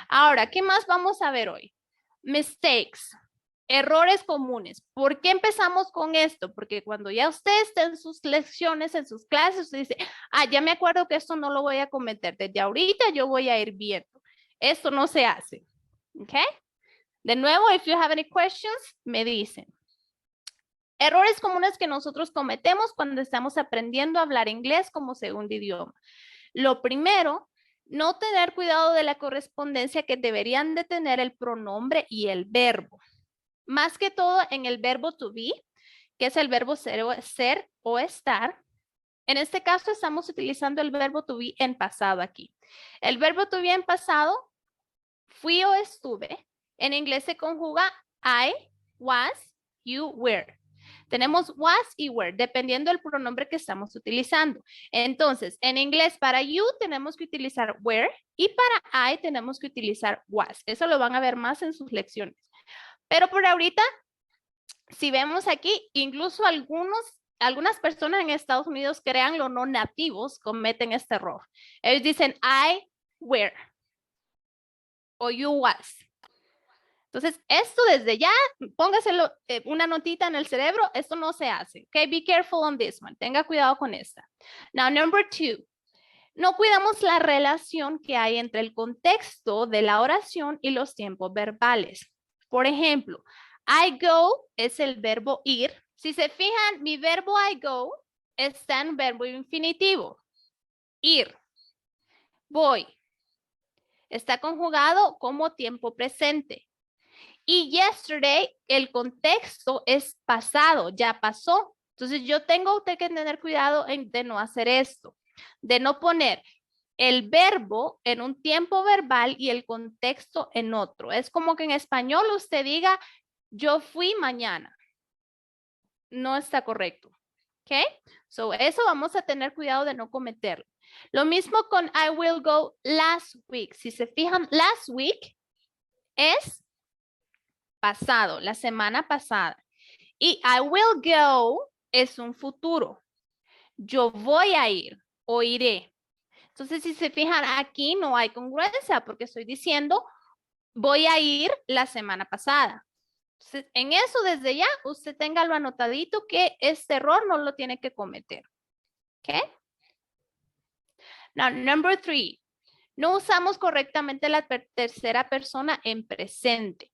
Ahora, ¿qué más vamos a ver hoy? Mistakes, errores comunes. ¿Por qué empezamos con esto? Porque cuando ya usted está en sus lecciones, en sus clases, usted dice, ya me acuerdo que esto no lo voy a cometer. Desde ahorita yo voy a ir viendo. Esto no se hace. ¿Ok? De nuevo, if you have any questions, me dicen. Errores comunes que nosotros cometemos cuando estamos aprendiendo a hablar inglés como segundo idioma. Lo primero, no tener cuidado de la correspondencia que deberían de tener el pronombre y el verbo. Más que todo en el verbo to be, que es el verbo ser o estar. En este caso estamos utilizando el verbo to be en pasado aquí. El verbo to be en pasado, fui o estuve. En inglés se conjuga I, was, you, were. Tenemos was y were, dependiendo del pronombre que estamos utilizando. Entonces, en inglés para you tenemos que utilizar were y para I tenemos que utilizar was. Eso lo van a ver más en sus lecciones. Pero por ahorita, si vemos aquí, incluso algunas personas en Estados Unidos, créanlo, no nativos, cometen este error. Ellos dicen I were o you was. Entonces, esto desde ya, póngaselo una notita en el cerebro, esto no se hace. Okay, be careful on this one. Tenga cuidado con esta. Now, number 2. No cuidamos la relación que hay entre el contexto de la oración y los tiempos verbales. Por ejemplo, I go es el verbo ir. Si se fijan, mi verbo I go está en verbo infinitivo. Ir. Voy. Está conjugado como tiempo presente. Y yesterday, el contexto es pasado, ya pasó. Entonces yo tengo que tener cuidado de no hacer esto, de no poner el verbo en un tiempo verbal y el contexto en otro. Es como que en español usted diga, yo fui mañana. No está correcto. ¿Ok? So eso vamos a tener cuidado de no cometerlo. Lo mismo con I will go last week. Si se fijan, last week es pasado, la semana pasada. Y I will go es un futuro. Yo voy a ir o iré. Entonces, si se fijan, aquí no hay congruencia porque estoy diciendo voy a ir la semana pasada. Entonces, en eso desde ya usted téngalo anotadito que este error no lo tiene que cometer. ¿Ok? Now, number 3. No usamos correctamente la tercera persona en presente.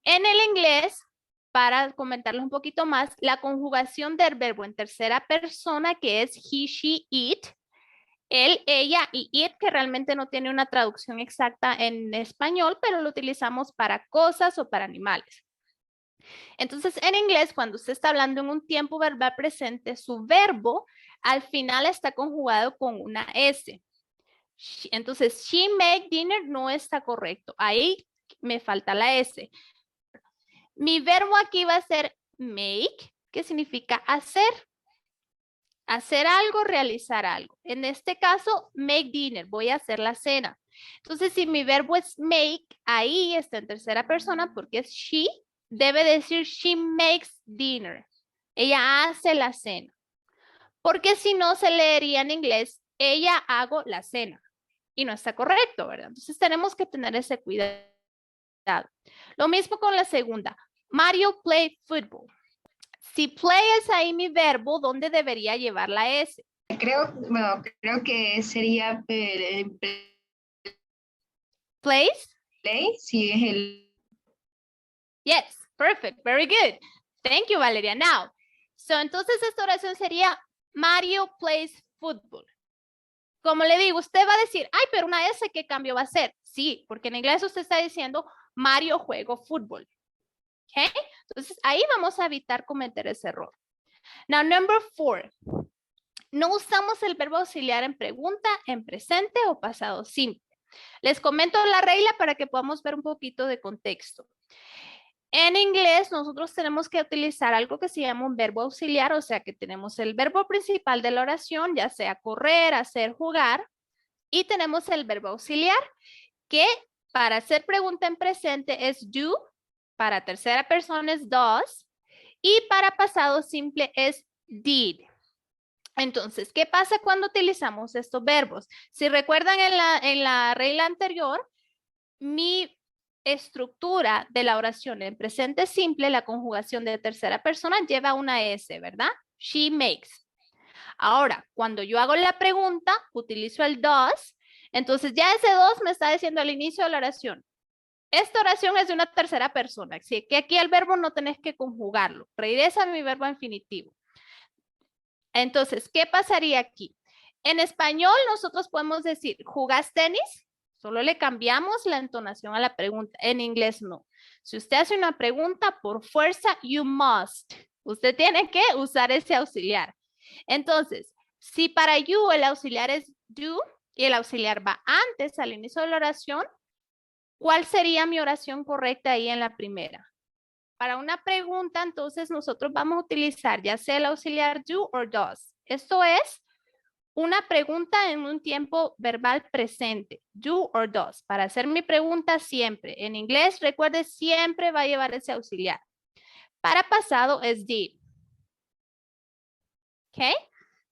En el inglés, para comentarles un poquito más, la conjugación del verbo en tercera persona, que es he, she, it, él, ella y it, que realmente no tiene una traducción exacta en español, pero lo utilizamos para cosas o para animales. Entonces, en inglés, cuando usted está hablando en un tiempo verbal presente, su verbo al final está conjugado con una S. Entonces, she make dinner no está correcto. Ahí me falta la S. Mi verbo aquí va a ser make, que significa hacer. Hacer algo, realizar algo. En este caso, make dinner, voy a hacer la cena. Entonces, si mi verbo es make, ahí está en tercera persona porque es she, debe decir she makes dinner. Ella hace la cena. Porque si no, se leería en inglés, ella hago la cena. Y no está correcto, ¿verdad? Entonces, tenemos que tener ese cuidado. Lo mismo con la segunda. Mario play football. Si play es ahí mi verbo, ¿dónde debería llevar la S? Creo que sería Plays? play, si es el... Yes, perfect, very good. Thank you, Valeria. Now, entonces esta oración sería Mario plays football. Como le digo, usted va a decir, ay, pero una S, ¿qué cambio va a ser? Sí, porque en inglés usted está diciendo Mario juego fútbol. ¿Ok? Entonces ahí vamos a evitar cometer ese error. Now, number 4. No usamos el verbo auxiliar en pregunta, en presente o pasado simple. Les comento la regla para que podamos ver un poquito de contexto. En inglés, nosotros tenemos que utilizar algo que se llama un verbo auxiliar, o sea que tenemos el verbo principal de la oración, ya sea correr, hacer, jugar, y tenemos el verbo auxiliar, que para hacer pregunta en presente es do, para tercera persona es does, y para pasado simple es did. Entonces, ¿qué pasa cuando utilizamos estos verbos? Si recuerdan en la regla anterior, mi estructura de la oración en presente simple, la conjugación de tercera persona lleva una S, ¿verdad? She makes. Ahora, cuando yo hago la pregunta, utilizo el does. Entonces ya ese does me está diciendo al inicio de la oración. Esta oración es de una tercera persona, así que aquí el verbo no tenés que conjugarlo. Regresa a mi verbo infinitivo. Entonces, ¿qué pasaría aquí? En español nosotros podemos decir, ¿jugás tenis? Solo le cambiamos la entonación a la pregunta. En inglés no. Si usted hace una pregunta, por fuerza, you must. Usted tiene que usar ese auxiliar. Entonces, si para you el auxiliar es do y el auxiliar va antes, al inicio de la oración, ¿cuál sería mi oración correcta ahí en la primera? Para una pregunta, entonces nosotros vamos a utilizar ya sea el auxiliar do o does. Esto es una pregunta en un tiempo verbal presente, do or does. Para hacer mi pregunta siempre. En inglés, recuerde, siempre va a llevar ese auxiliar. Para pasado es did. ¿Ok?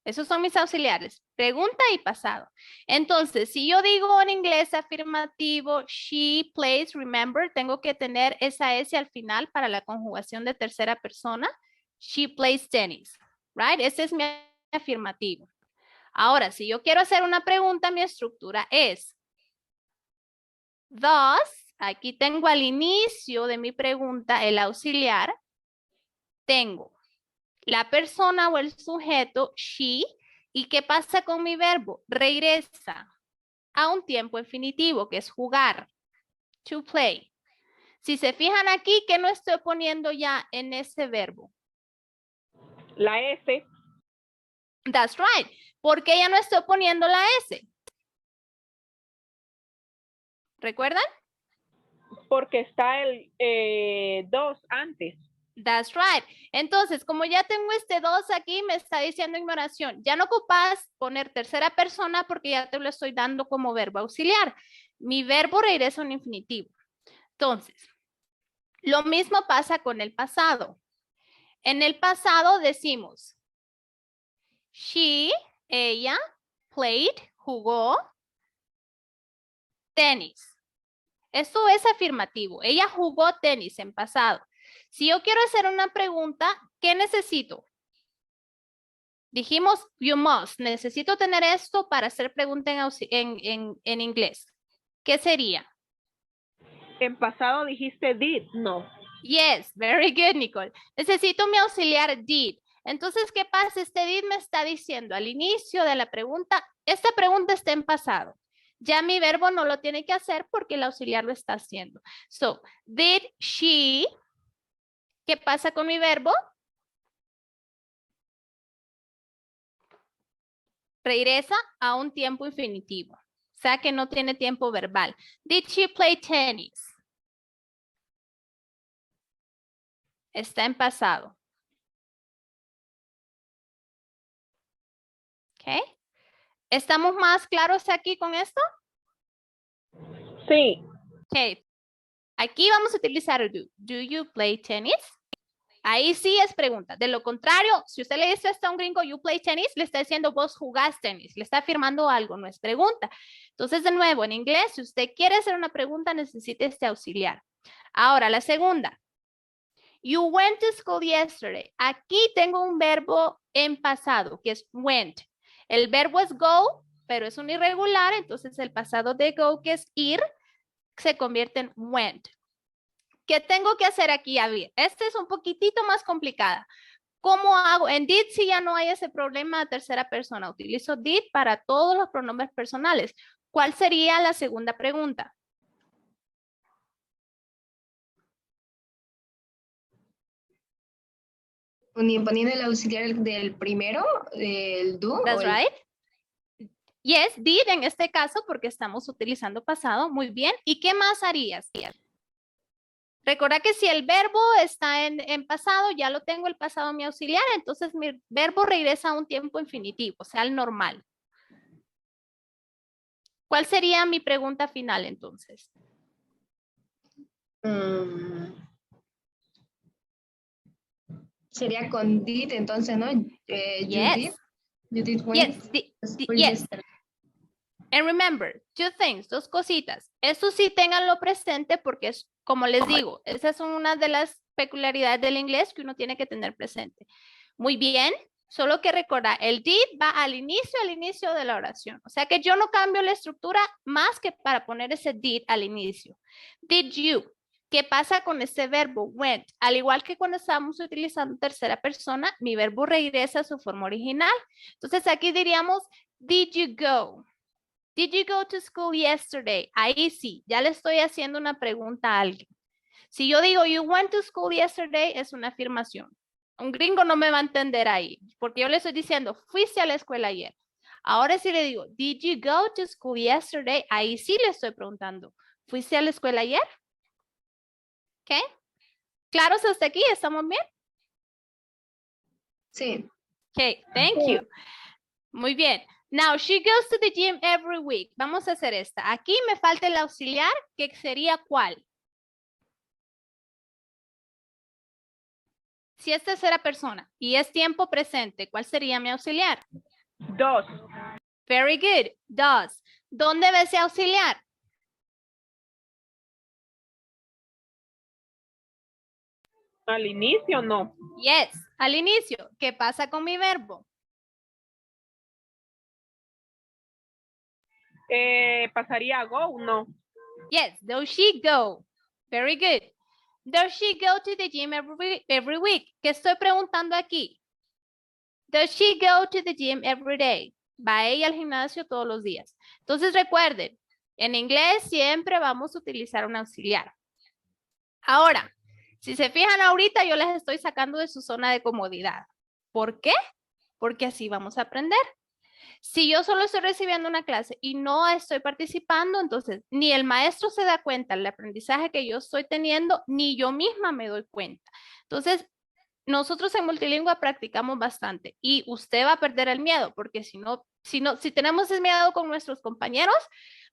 Esos son mis auxiliares. Pregunta y pasado. Entonces, si yo digo en inglés afirmativo, she plays, remember, tengo que tener esa S al final para la conjugación de tercera persona. She plays tennis, right? Ese es mi afirmativo. Ahora, si yo quiero hacer una pregunta, mi estructura es thus, aquí tengo al inicio de mi pregunta el auxiliar, tengo la persona o el sujeto, she, ¿y qué pasa con mi verbo? Regresa a un tiempo infinitivo, que es jugar, to play. Si se fijan aquí, ¿qué no estoy poniendo ya en ese verbo? La S. That's right. ¿Por qué ya no estoy poniendo la S? ¿Recuerdan? Porque está el 2 antes. That's right. Entonces, como ya tengo este 2 aquí, me está diciendo en mi oración, ya no ocupas poner tercera persona porque ya te lo estoy dando como verbo auxiliar. Mi verbo regresa a un infinitivo. Entonces, lo mismo pasa con el pasado. En el pasado decimos, she, ella, played, jugó, tenis. Esto es afirmativo. Ella jugó tenis en pasado. Si yo quiero hacer una pregunta, ¿qué necesito? Dijimos, you must. Necesito tener esto para hacer pregunta en inglés. ¿Qué sería? En pasado dijiste did, no. Yes, very good, Nicole. Necesito mi auxiliar did. Entonces, ¿qué pasa? Este did me está diciendo al inicio de la pregunta, esta pregunta está en pasado. Ya mi verbo no lo tiene que hacer porque el auxiliar lo está haciendo. So, did she, ¿qué pasa con mi verbo? Regresa a un tiempo infinitivo. O sea que no tiene tiempo verbal. Did she play tennis? Está en pasado. ¿Ok? ¿Estamos más claros aquí con esto? Sí. Ok. Aquí vamos a utilizar do. Do you play tennis? Ahí sí es pregunta. De lo contrario, si usted le dice esto a un gringo, you play tennis, le está diciendo vos jugás tenis. Le está afirmando algo, no es pregunta. Entonces, de nuevo, en inglés, si usted quiere hacer una pregunta, necesita este auxiliar. Ahora, la segunda. You went to school yesterday. Aquí tengo un verbo en pasado, que es went. El verbo es go, pero es un irregular, entonces el pasado de go, que es ir, se convierte en went. ¿Qué tengo que hacer aquí? A ver, este es un poquitito más complicada. ¿Cómo hago? En did si ya no hay ese problema de tercera persona. Utilizo did para todos los pronombres personales. ¿Cuál sería la segunda pregunta? Poniendo el auxiliar del primero, el do. That's right. Yes, did en este caso porque estamos utilizando pasado. Muy bien. ¿Y qué más harías? Recuerda que si el verbo está en pasado, ya lo tengo el pasado mi auxiliar, entonces mi verbo regresa a un tiempo infinitivo, o sea, al normal. ¿Cuál sería mi pregunta final entonces? Sería con did, entonces, ¿no? Yes. You did went. Yes. Yes. And remember, two things, dos cositas. Esto sí ténganlo presente porque es, como les digo, esas son una de las peculiaridades del inglés que uno tiene que tener presente. Muy bien, solo que recordar, el did va al inicio de la oración. O sea que yo no cambio la estructura más que para poner ese did al inicio. Did you? ¿Qué pasa con este verbo went? Al igual que cuando estamos utilizando tercera persona, mi verbo regresa a su forma original. Entonces aquí diríamos, did you go? Did you go to school yesterday? Ahí sí, ya le estoy haciendo una pregunta a alguien. Si yo digo, you went to school yesterday, es una afirmación. Un gringo no me va a entender ahí, porque yo le estoy diciendo, fuiste a la escuela ayer. Ahora sí le digo, did you go to school yesterday? Ahí sí le estoy preguntando, ¿fuiste a la escuela ayer? ¿Ok? ¿Claros hasta aquí? ¿Estamos bien? Sí. Ok, thank you. Muy bien. Now, she goes to the gym every week. Vamos a hacer esta. Aquí me falta el auxiliar, que sería ¿cuál? Si es tercera persona y es tiempo presente, ¿cuál sería mi auxiliar? Does. Very good. Does. ¿Dónde va ese auxiliar? Al inicio no. Yes. Al inicio. ¿Qué pasa con mi verbo? Pasaría a go, no. Yes. Does she go? Very good. Does she go to the gym every week? ¿Qué estoy preguntando aquí? Does she go to the gym every day? ¿Va ella al gimnasio todos los días? Entonces recuerden, en inglés siempre vamos a utilizar un auxiliar. Ahora, si se fijan ahorita, yo les estoy sacando de su zona de comodidad. ¿Por qué? Porque así vamos a aprender. Si yo solo estoy recibiendo una clase y no estoy participando, entonces ni el maestro se da cuenta del aprendizaje que yo estoy teniendo, ni yo misma me doy cuenta. Entonces, nosotros en Multilingüe practicamos bastante y usted va a perder el miedo, porque si tenemos ese miedo con nuestros compañeros,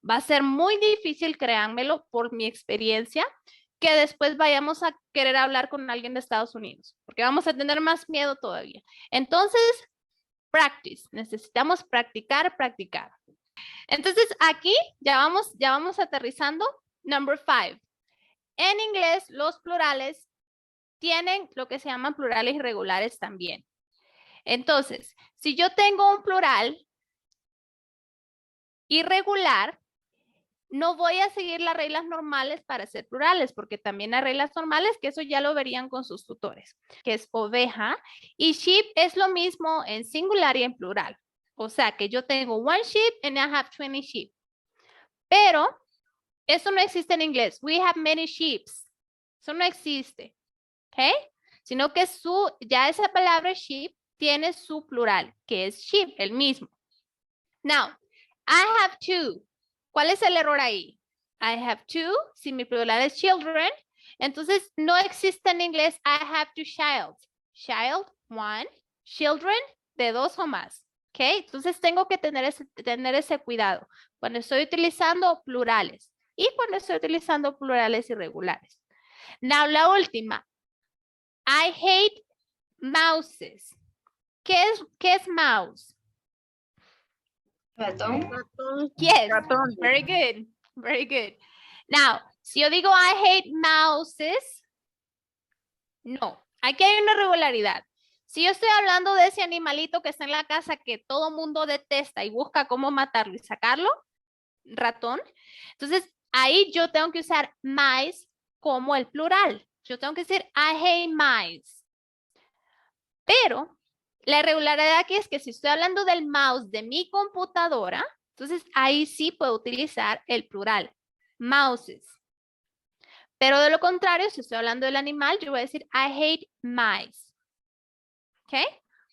va a ser muy difícil, créanmelo, por mi experiencia, que después vayamos a querer hablar con alguien de Estados Unidos, porque vamos a tener más miedo todavía. Entonces, practice, necesitamos practicar, practicar. Entonces, aquí ya vamos aterrizando. Number 5. En inglés, los plurales tienen lo que se llaman plurales irregulares también. Entonces, si yo tengo un plural irregular, no voy a seguir las reglas normales para ser plurales, porque también hay reglas normales que eso ya lo verían con sus tutores, que es oveja, y sheep es lo mismo en singular y en plural. O sea que yo tengo one sheep and I have 20 sheep. Pero eso no existe en inglés. We have many sheep. Eso no existe. ¿Ok? Sino que ya esa palabra sheep tiene su plural, que es sheep, el mismo. Now, I have two. ¿Cuál es el error ahí? I have two, si mi plural es children, entonces no existe en inglés I have two child. Child, one, children, de dos o más. ¿Ok? Entonces tengo que tener ese cuidado cuando estoy utilizando plurales y cuando estoy utilizando plurales irregulares. Now, la última. I hate mouses. ¿Qué es mouse? Ratón. Yes, very good, very good. Now, si yo digo I hate mouses, no, aquí hay una irregularidad. Si yo estoy hablando de ese animalito que está en la casa que todo mundo detesta y busca cómo matarlo y sacarlo, ratón, entonces ahí yo tengo que usar mice como el plural. Yo tengo que decir I hate mice. Pero la irregularidad aquí es que si estoy hablando del mouse de mi computadora, entonces ahí sí puedo utilizar el plural, mouses. Pero de lo contrario, si estoy hablando del animal, yo voy a decir I hate mice. ¿Ok?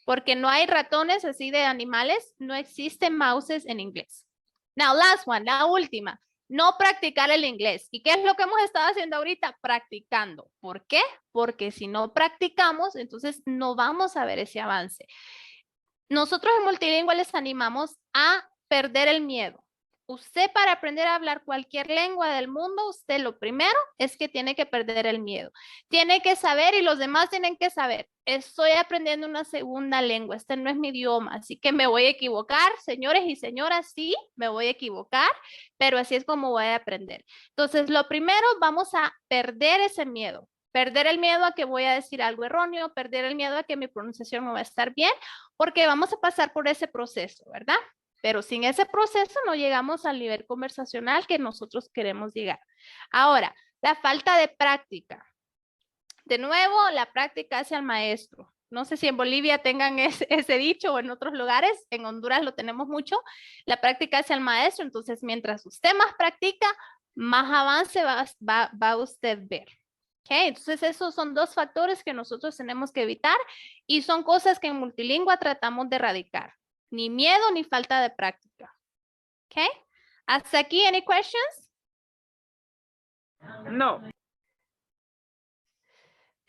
Porque no hay ratones así de animales, no existen mouses en inglés. Now, last one, la última. No practicar el inglés. ¿Y qué es lo que hemos estado haciendo ahorita? Practicando. ¿Por qué? Porque si no practicamos, entonces no vamos a ver ese avance. Nosotros en Multilingüe les animamos a perder el miedo. Usted para aprender a hablar cualquier lengua del mundo, usted lo primero es que tiene que perder el miedo. Tiene que saber y los demás tienen que saber. Estoy aprendiendo una segunda lengua, este no es mi idioma, así que me voy a equivocar, señores y señoras, sí, me voy a equivocar, pero así es como voy a aprender. Entonces, lo primero, vamos a perder ese miedo. Perder el miedo a que voy a decir algo erróneo, perder el miedo a que mi pronunciación no va a estar bien, porque vamos a pasar por ese proceso, ¿verdad? Pero sin ese proceso no llegamos al nivel conversacional que nosotros queremos llegar. Ahora, la falta de práctica. De nuevo, la práctica hacia el maestro. No sé si en Bolivia tengan ese dicho o en otros lugares. En Honduras lo tenemos mucho. La práctica hacia el maestro. Entonces, mientras usted más practica, más avance va a usted ver. Okay, entonces esos son dos factores que nosotros tenemos que evitar y son cosas que en multilingüe tratamos de erradicar. Ni miedo ni falta de práctica. Okay, hasta aquí, any questions? No.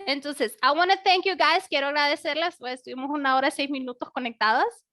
Entonces, I want to thank you guys. Quiero agradecerles. Pues, estuvimos 1 hora y 6 minutos conectadas.